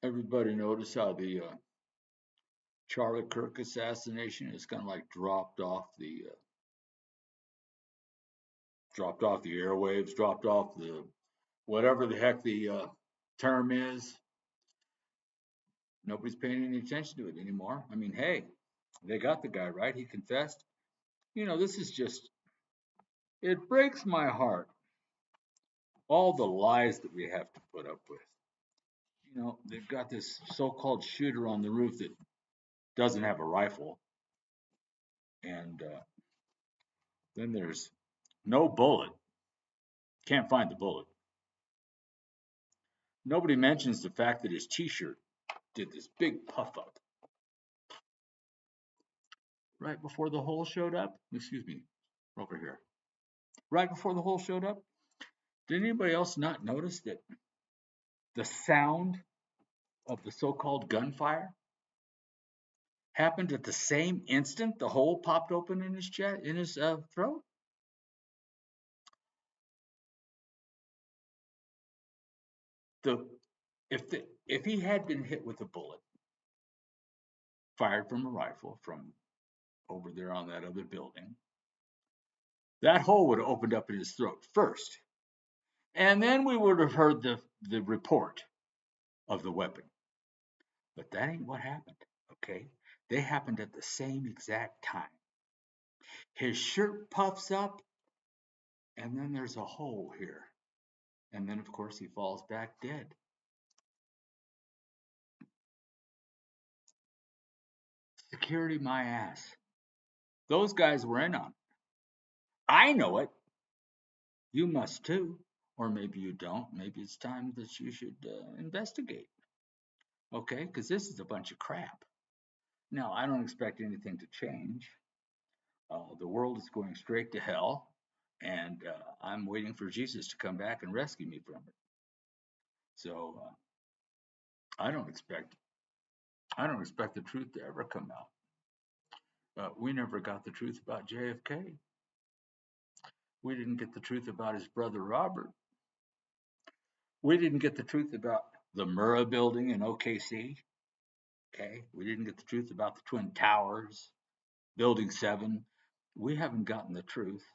Everybody notice how the Charlie Kirk assassination is kind of like dropped off the airwaves, dropped off the whatever the heck the term is. Nobody's paying any attention to it anymore. I mean, hey, they got the guy right. He confessed. This is just, it breaks my heart. All the lies that we have to put up with. They've got this so called shooter on the roof that doesn't have a rifle. And then there's no bullet. Can't find the bullet. Nobody mentions the fact that his t shirt did this big puff up right before the hole showed up. Excuse me, over here. Right before the hole showed up. Did anybody else not notice that the sound of the so called gunfire happened at the same instant the hole popped open in his chest, in his throat? The if he had been hit with a bullet fired from a rifle from over there on that other building, that hole would have opened up in his throat first, and then we would have heard the report of the weapon. But that ain't what happened. Okay, they happened at the same exact time. His shirt puffs up, and then there's a hole here, and then of course he falls back dead. Security my ass. Those guys were in on it. I know it. You must too. Or maybe you don't. Maybe it's time that you should investigate. Okay? Because this is a bunch of crap. Now, I don't expect anything to change. The world is going straight to hell. And I'm waiting for Jesus to come back and rescue me from it. So I don't expect the truth to ever come out. We never got the truth about JFK. We didn't get the truth about his brother Robert. We didn't get the truth about the Murrah building in OKC. Okay. We didn't get the truth about the Twin Towers, Building 7. We haven't gotten the truth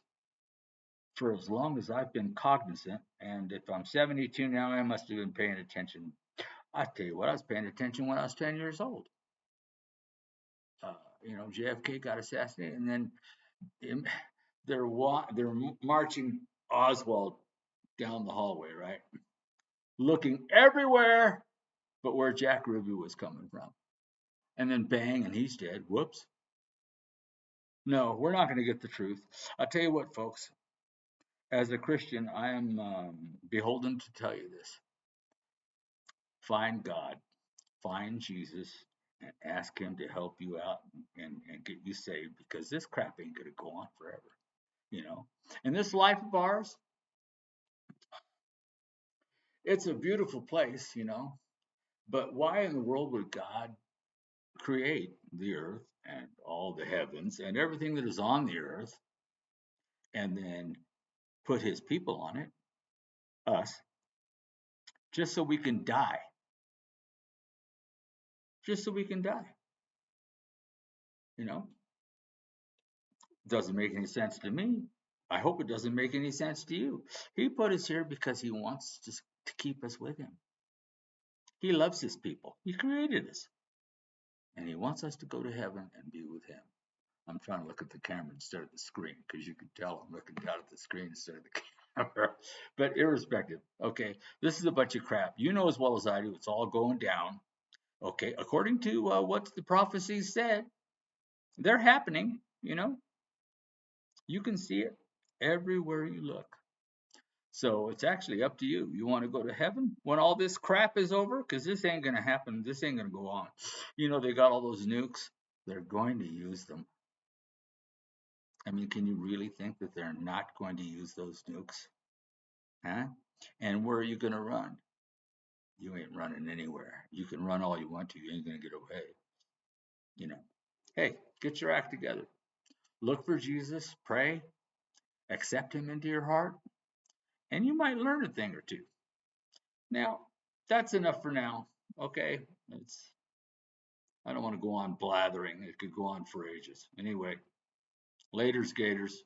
for as long as I've been cognizant. And if I'm 72 now, I must have been paying attention. I tell you what, I was paying attention when I was 10 years old. JFK got assassinated, and then they're marching Oswald down the hallway, right? Looking everywhere but where Jack Ruby was coming from. And then bang, and he's dead. Whoops. No, we're not going to get the truth. I'll tell you what, folks. As a Christian, I am beholden to tell you this. Find God, find Jesus, and ask Him to help you out and get you saved, because this crap ain't going to go on forever. And this life of ours, it's a beautiful place. But why in the world would God create the earth and all the heavens and everything that is on the earth and then put his people on it, us, just so we can die? Just so we can die. You know, doesn't make any sense to me. I hope it doesn't make any sense to you. He put us here because he wants to keep us with him. He loves his people. He created us. And he wants us to go to heaven and be with him. I'm trying to look at the camera instead of the screen because you can tell I'm looking down at the screen instead of the camera. But irrespective, okay, this is a bunch of crap. You know as well as I do, it's all going down. Okay, according to what the prophecies said, they're happening. You can see it everywhere you look. So it's actually up to you. You want to go to heaven when all this crap is over? Because this ain't going to happen. This ain't going to go on. They got all those nukes. They're going to use them. I mean, can you really think that they're not going to use those nukes? Huh? And where are you going to run? You ain't running anywhere. You can run all you want to. You ain't going to get away. Hey, get your act together. Look for Jesus, pray, accept him into your heart, and you might learn a thing or two. Now, that's enough for now. Okay, it's I don't want to go on blathering. It could go on for ages. Anyway, laters, Gators.